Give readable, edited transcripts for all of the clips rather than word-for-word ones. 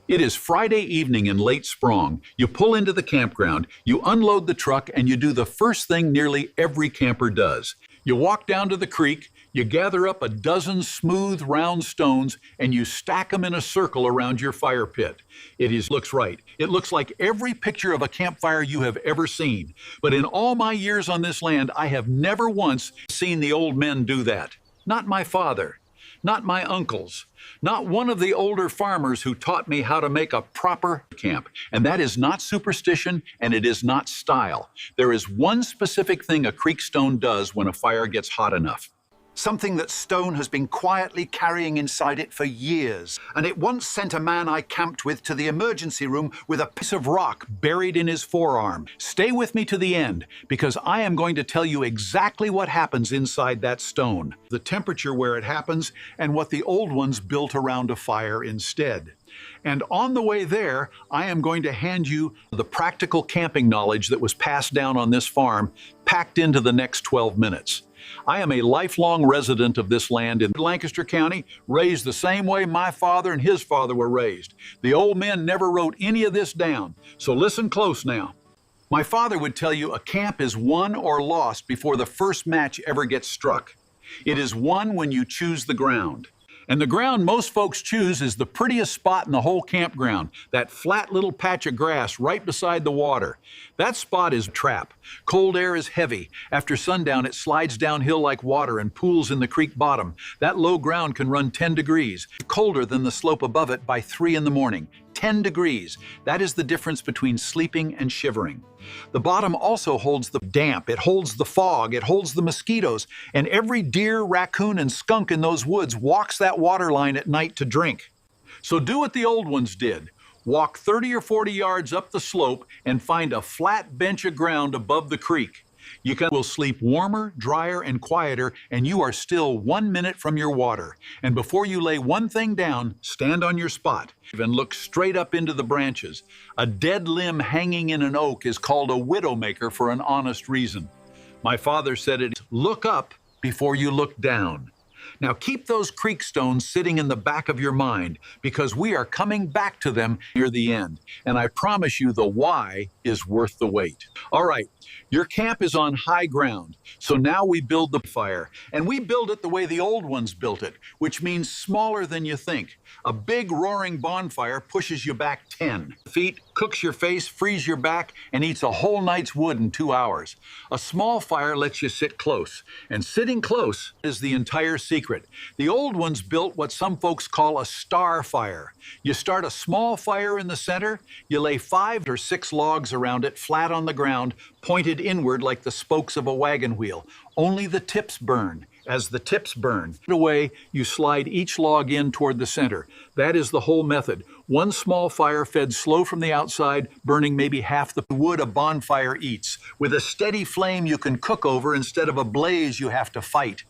It is Friday evening in late spring. You pull into the campground, you unload the truck, and you do the first thing nearly every camper does. You walk down to the creek, you gather up a dozen smooth, round stones, and you stack them in a circle around your fire pit. Looks right. It looks like every picture of a campfire you have ever seen. But in all my years on this land, I have never once seen the old men do that. Not my father. Not my uncles, not one of the older farmers who taught me how to make a proper camp. And that is not superstition, and it is not style. There is one specific thing a creek stone does when a fire gets hot enough. Something that stone has been quietly carrying inside it for years. And it once sent a man I camped with to the emergency room with a piece of rock buried in his forearm. Stay with me to the end, because I am going to tell you exactly what happens inside that stone, the temperature where it happens, and what the old ones built around a fire instead. And on the way there, I am going to hand you the practical camping knowledge that was passed down on this farm, packed into the next 12 minutes. I am a lifelong resident of this land in Lancaster County, raised the same way my father and his father were raised. The old men never wrote any of this down, so listen close now. My father would tell you a camp is won or lost before the first match ever gets struck. It is won when you choose the ground. And the ground most folks choose is the prettiest spot in the whole campground, that flat little patch of grass right beside the water. That spot is a trap. Cold air is heavy. After sundown, it slides downhill like water and pools in the creek bottom. That low ground can run 10 degrees, colder than the slope above it by 3 in the morning. 10 degrees. That is the difference between sleeping and shivering. The bottom also holds the damp, it holds the fog, it holds the mosquitoes, and every deer, raccoon, and skunk in those woods walks that water line at night to drink. So do what the old ones did. Walk 30 or 40 yards up the slope and find a flat bench of ground above the creek. You will sleep warmer, drier, and quieter, and you are still 1 minute from your water. And before you lay one thing down, stand on your spot and look straight up into the branches. A dead limb hanging in an oak is called a widowmaker for an honest reason. My father said it, look up before you look down. Now keep those creek stones sitting in the back of your mind, because we are coming back to them near the end. And I promise you the why is worth the wait. All right, your camp is on high ground. So now we build the fire, and we build it the way the old ones built it, which means smaller than you think. A big roaring bonfire pushes you back 10 feet, cooks your face, frees your back, and eats a whole night's wood in 2 hours. A small fire lets you sit close, and sitting close is the entire secret. The old ones built what some folks call a star fire. You start a small fire in the center, you lay 5 or 6 logs around it flat on the ground, pointed inward like the spokes of a wagon wheel. Only the tips burn. As the tips burn away, you slide each log in toward the center. That is the whole method. One small fire fed slow from the outside, burning maybe half the wood a bonfire eats. With a steady flame you can cook over instead of a blaze you have to fight.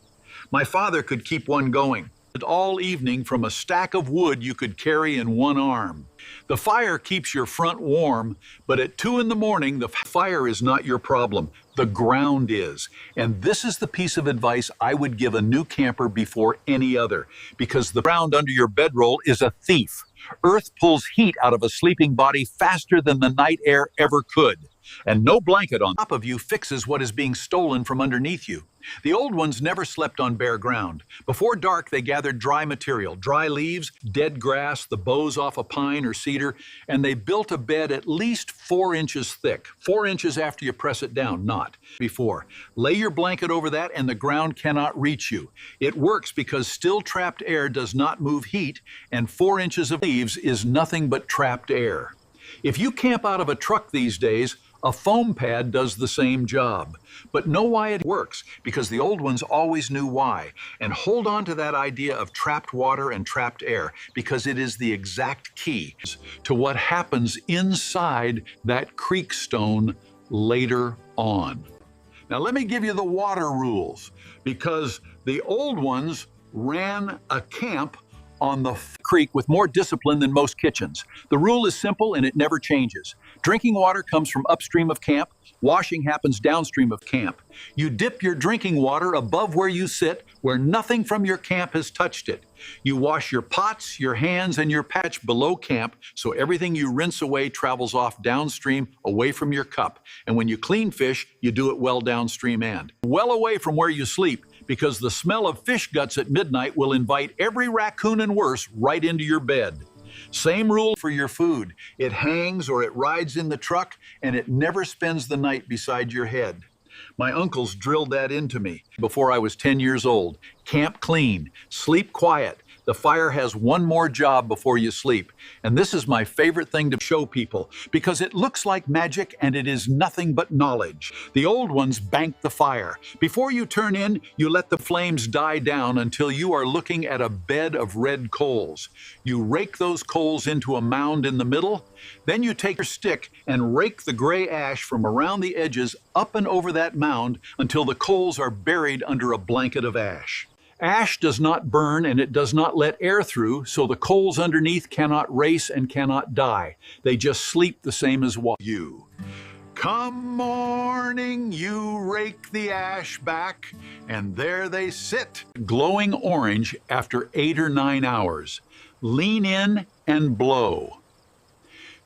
My father could keep one going all evening from a stack of wood you could carry in one arm. The fire keeps your front warm, but at 2 in the morning, the fire is not your problem. The ground is. And this is the piece of advice I would give a new camper before any other, because the ground under your bedroll is a thief. Earth pulls heat out of a sleeping body faster than the night air ever could. And no blanket on top of you fixes what is being stolen from underneath you. The old ones never slept on bare ground. Before dark, they gathered dry material, dry leaves, dead grass, the boughs off a pine or cedar, and they built a bed at least 4 inches thick. 4 inches after you press it down, not before. Lay your blanket over that and the ground cannot reach you. It works because still trapped air does not move heat, and 4 inches of leaves is nothing but trapped air. If you camp out of a truck these days, a foam pad does the same job. But know why it works, because the old ones always knew why. And hold on to that idea of trapped water and trapped air, because it is the exact key to what happens inside that creek stone later on. Now let me give you the water rules, because the old ones ran a camp on the creek with more discipline than most kitchens. The rule is simple and it never changes. Drinking water comes from upstream of camp. Washing happens downstream of camp. You dip your drinking water above where you sit, where nothing from your camp has touched it. You wash your pots, your hands, and your patch below camp so everything you rinse away travels off downstream away from your cup. And when you clean fish, you do it well downstream and well away from where you sleep, because the smell of fish guts at midnight will invite every raccoon and worse right into your bed. Same rule for your food. It hangs or it rides in the truck, and it never spends the night beside your head. My uncles drilled that into me before I was 10 years old. Camp clean, sleep quiet. The fire has one more job before you sleep. And this is my favorite thing to show people because it looks like magic and it is nothing but knowledge. The old ones bank the fire. Before you turn in, you let the flames die down until you are looking at a bed of red coals. You rake those coals into a mound in the middle. Then you take your stick and rake the gray ash from around the edges up and over that mound until the coals are buried under a blanket of ash. Ash does not burn and it does not let air through, so the coals underneath cannot race and cannot die. They just sleep the same as you. Come morning, you rake the ash back, and there they sit, glowing orange after 8 or 9 hours. Lean in and blow.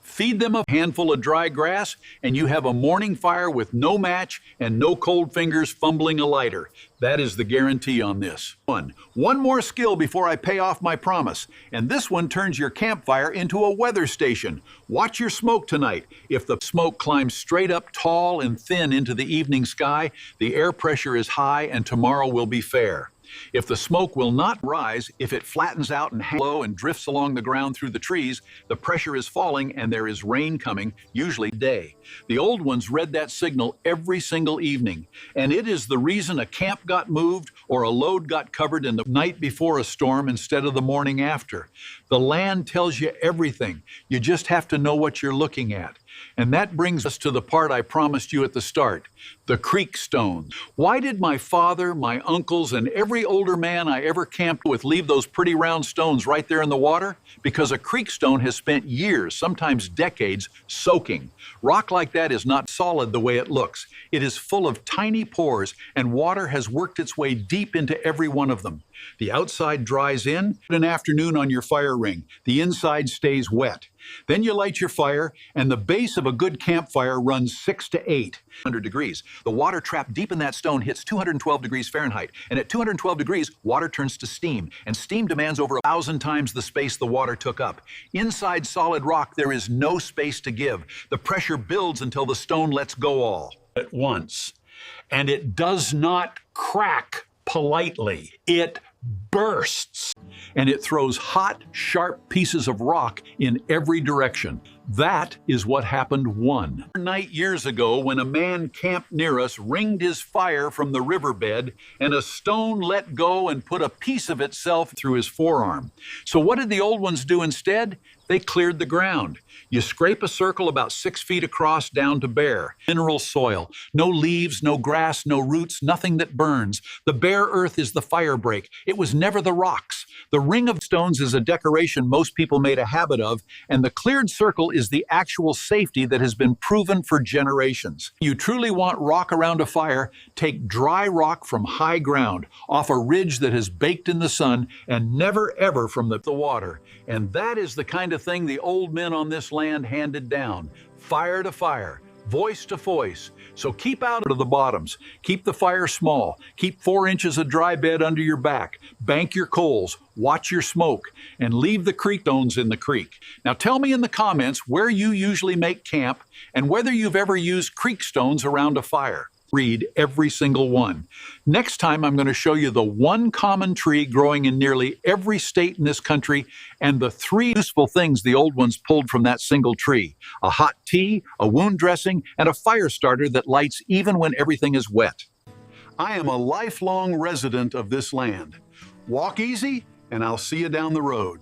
Feed them a handful of dry grass, and you have a morning fire with no match and no cold fingers fumbling a lighter. That is the guarantee on this. One more skill before I pay off my promise, and this one turns your campfire into a weather station. Watch your smoke tonight. If the smoke climbs straight up tall and thin into the evening sky, the air pressure is high and tomorrow will be fair. If the smoke will not rise, if it flattens out and hangs low and drifts along the ground through the trees, the pressure is falling and there is rain coming, usually day. The old ones read that signal every single evening, and it is the reason a camp got moved or a load got covered in the night before a storm instead of the morning after. The land tells you everything. You just have to know what you're looking at. And that brings us to the part I promised you at the start, the creek stones. Why did my father, my uncles, and every older man I ever camped with leave those pretty round stones right there in the water? Because a creek stone has spent years, sometimes decades, soaking. Rock like that is not solid the way it looks. It is full of tiny pores, and water has worked its way deep into every one of them. The outside dries in, an afternoon on your fire ring. The inside stays wet. Then you light your fire, and the base of a good campfire runs 6 to 800 degrees. The water trapped deep in that stone hits 212 degrees Fahrenheit, and at 212 degrees, water turns to steam, and steam demands over 1,000 times the space the water took up. Inside solid rock, there is no space to give. The pressure builds until the stone lets go all at once. And it does not crack politely. It bursts, and it throws hot, sharp pieces of rock in every direction. That is what happened one night years ago when a man camped near us ringed his fire from the riverbed, and a stone let go and put a piece of itself through his forearm. So what did the old ones do instead? They cleared the ground. You scrape a circle about 6 feet across down to bare. Mineral soil. No leaves, no grass, no roots, nothing that burns. The bare earth is the fire break. It was never the rocks. The ring of stones is a decoration most people made a habit of, and the cleared circle is the actual safety that has been proven for generations. You truly want rock around a fire, take dry rock from high ground, off a ridge that has baked in the sun, and never ever from the water. And that is the kind of thing the old men on this land handed down, fire to fire, voice to voice. So keep out of the bottoms, keep the fire small, keep 4 inches of dry bed under your back, bank your coals, watch your smoke, and leave the creek stones in the creek. Now tell me in the comments where you usually make camp and whether you've ever used creek stones around a fire. Read every single one. Next time, I'm going to show you the one common tree growing in nearly every state in this country and the 3 useful things the old ones pulled from that single tree: a hot tea, a wound dressing, and a fire starter that lights even when everything is wet. I am a lifelong resident of this land. Walk easy, and I'll see you down the road.